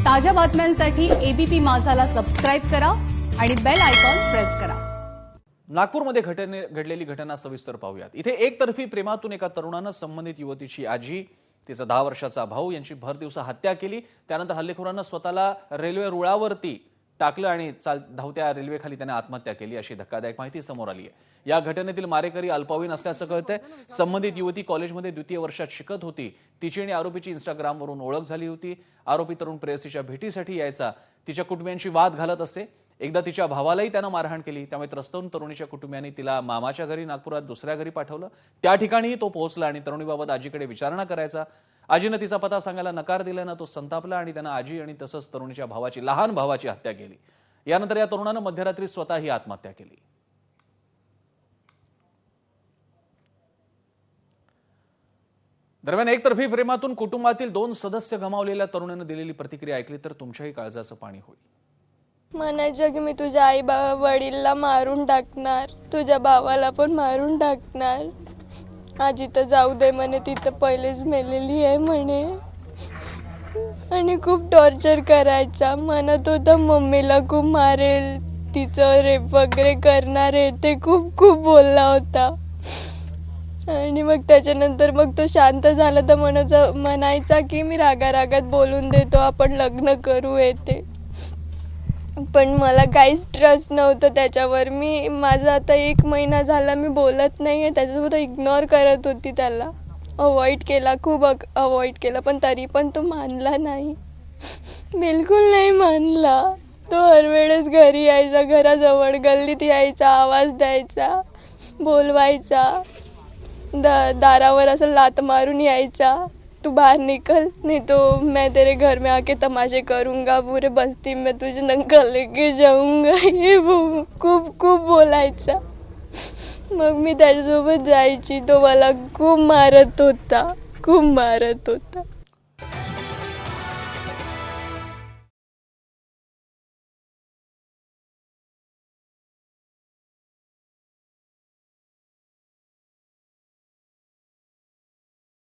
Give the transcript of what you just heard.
ताज्या बातम्यांसाठी ABP माझाला subscribe करा आणि बेल आयकॉन प्रेस करा। नागपूरमध्ये घडलेली घटना सविस्तर पाहूयात। इथे एकतर्फी प्रेमातून एका तरुणानं संबंधित युवतीची आजी, तिचा 10 वर्षाचा भाऊ यांची भरदिवसा हत्या केली। त्यानंतर हल्लेखोरांना स्वतःला रेल्वे रुळावरती टाकलं आणि धावत्या रेल्वेखाली त्याने आत्महत्या केली, अशी धक्कादायक माहिती समोर आली आहे। या घटनेतील मारेकरी अल्पवयीन असल्याचं कळतंय। संबंधित युवती कॉलेजमध्ये द्वितीय वर्षात शिकत होती। तिची आणि आरोपीची इंस्टाग्रामवरून ओळख झाली होती। आरोपी तरुण प्रेयसीच्या भेटीसाठी यायचा, तिच्या कुटुंबियांशी वाद घालत असे। एकदा तिच्या भावालाही त्यानं मारहाण केली। त्यामुळे त्रस्त तरुणीच्या कुटुंबियांनी तिला मामाच्या घरी नागपुरात दुसऱ्या घरी पाठवलं। त्या ठिकाणी तो पोहोचला आणि तरुणीबाबत आजीकडे विचारणा करायचा। आजीने तिचा पत्ता सांगायला नकार दिल्यानं तो संतापला आणि त्यानं आजी आणि तसंच तरुणीच्या भावाची, लहान भावाची हत्या केली। यानंतर या तरुणानं मध्यरात्री स्वतःही आत्महत्या केली। दरम्यान एकतर्फी प्रेमातून कुटुंबातील 2 सदस्य गमावलेल्या तरुणानं दिलेली प्रतिक्रिया ऐकली तर तुमच्याही काळजाचं पाणी होईल। म्हणायचं की मी तुझ्या आई वडीलला मारून टाकणार, तुझ्या भावाला पण मारून टाकणार। आजी तर जाऊ दे म्हणे, तिथं पहिलेच मेलेली आहे म्हणे। आणि खूप टॉर्चर करायचा, म्हणत होता मम्मीला खूप मारेल, तिचं रेप वगैरे करणार आहे, ते खूप बोलला होता। आणि मग त्याच्यानंतर मग तो शांत झाला तर म्हणायचा की मी रागारागात बोलून देतो, आपण लग्न करू येते। पण मला काहीच ट्रस्ट नव्हतं त्याच्यावर। माझा आता 1 महिना झाला मी बोलत नाहीये त्याच्यासोबत, इग्नोर करत होती त्याला, अवॉइड केला, खूप अवॉइड केला, पण तरी पण तो मानला नाही, बिलकुल नाही मानला। तो हर वेळेस घरी यायचा, घराजवळ गल्लीत यायचा, आवाज द्यायचा, बोलवायचा, दारावर असं लात मारून यायचा, तू बाहर निकल नहीं तो मैं तेरे घर में आके तमाशे करूंगा, पूरे बस्ती में तुझे नंगा लेके जाऊंगा, ये खूप बोलायचा। मग मी त्याच्यासोबत जायची, तो मला खूप मारत होता।